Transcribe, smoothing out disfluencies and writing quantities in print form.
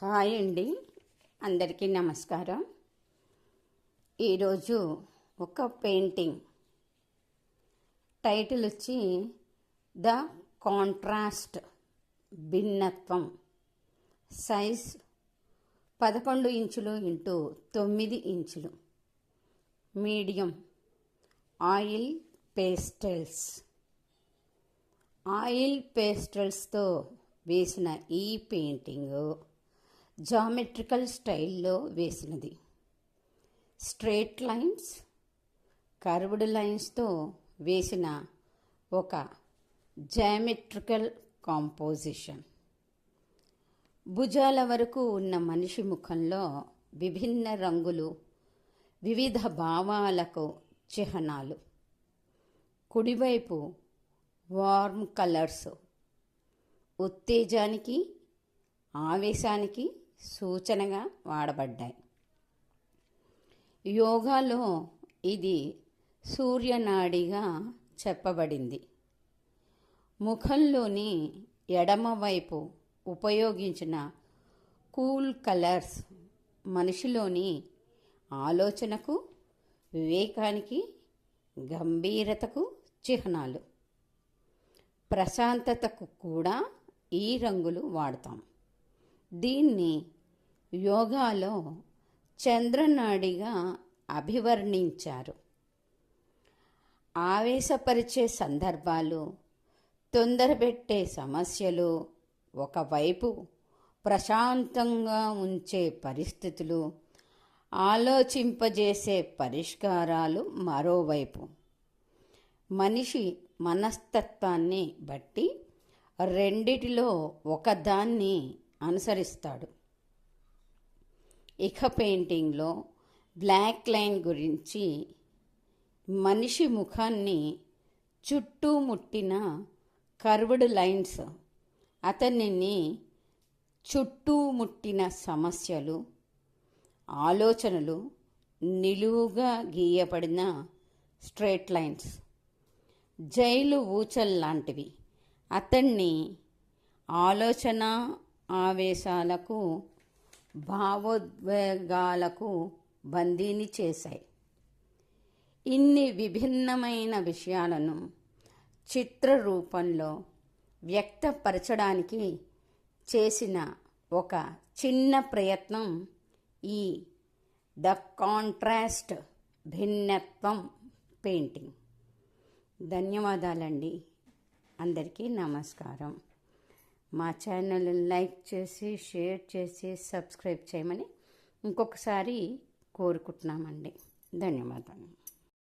Hi అండి, అందరికీ నమస్కారం. ఈరోజు ఒక పెయింటింగ్ టైటిల్ వచ్చి ద కాంట్రాస్ట్, భిన్నత్వం. సైజ్ 11 ఇంచులు ఇంటూ 9 ఇంచులు. Medium oil pastels. ఆయిల్ పేస్టల్స్తో వేసిన ఈ పెయింటింగ్ జామెట్రికల్ స్టైల్లో వేసినది. స్ట్రేట్ లైన్స్, కర్వ్డ్ లైన్స్తో వేసిన ఒక జామెట్రికల్ కాంపోజిషన్. భుజాల వరకు ఉన్న మనిషి ముఖంలో విభిన్న రంగులు, వివిధ భావాలకు చిహ్నాలు. కుడివైపు వార్మ్ కలర్స్ ఉత్తేజానికి, ఆవేశానికి సూచనగా వాడబడ్డాయి. యోగాలో ఇది సూర్యనాడిగా చెప్పబడింది. ముఖంలోని ఎడమవైపు ఉపయోగించిన కూల్ కలర్స్ మనిషిలోని ఆలోచనకు, వివేకానికి, గంభీరతకు చిహ్నాలు. ప్రశాంతతకు కూడా ఈ రంగులు వాడతాం. దీన్ని యోగాలో చంద్రనాడిగా అభివర్ణించారు. ఆవేశపరిచే సందర్భాలు, తొందరపెట్టే సమస్యలు, ఒకవైపు ప్రశాంతంగా ఉంచే పరిస్థితులు, ఆలోచింపజేసే పరిష్కారాలు మరోవైపు. మనిషి మనస్తత్వాన్ని బట్టి రెండిటిలో ఒకదాన్ని అనుసరిస్తాడు. ఇక పెయింటింగ్లో బ్లాక్ లైన్ గురించి, మనిషి ముఖాన్ని చుట్టుముట్టిన కర్వ్డ్ లైన్స్, అతనిని చుట్టుముట్టిన సమస్యలు, ఆలోచనలు, నిలువుగా గీయబడిన స్ట్రేట్ లైన్స్, జైలు ఊచల్లాంటివి అతన్ని ఆలోచన, ఆవేశాలకు, భావోద్వేగాలకు బందీని చేశాయి. ఇన్ని విభిన్నమైన విషయాలను చిత్ర రూపంలో వ్యక్తపరచడానికి చేసిన ఒక చిన్న ప్రయత్నం ఈ ద కాంట్రాస్ట్, భిన్నత్వం పెయింటింగ్. ధన్యవాదాలండి. అందరికీ నమస్కారం. మా ఛానల్ లైక్ చేసి, షేర్ చేసి, సబ్స్క్రైబ్ చేయమని ఇంకొకసారి కోరుకుంటున్నామండి. ధన్యవాదాలు.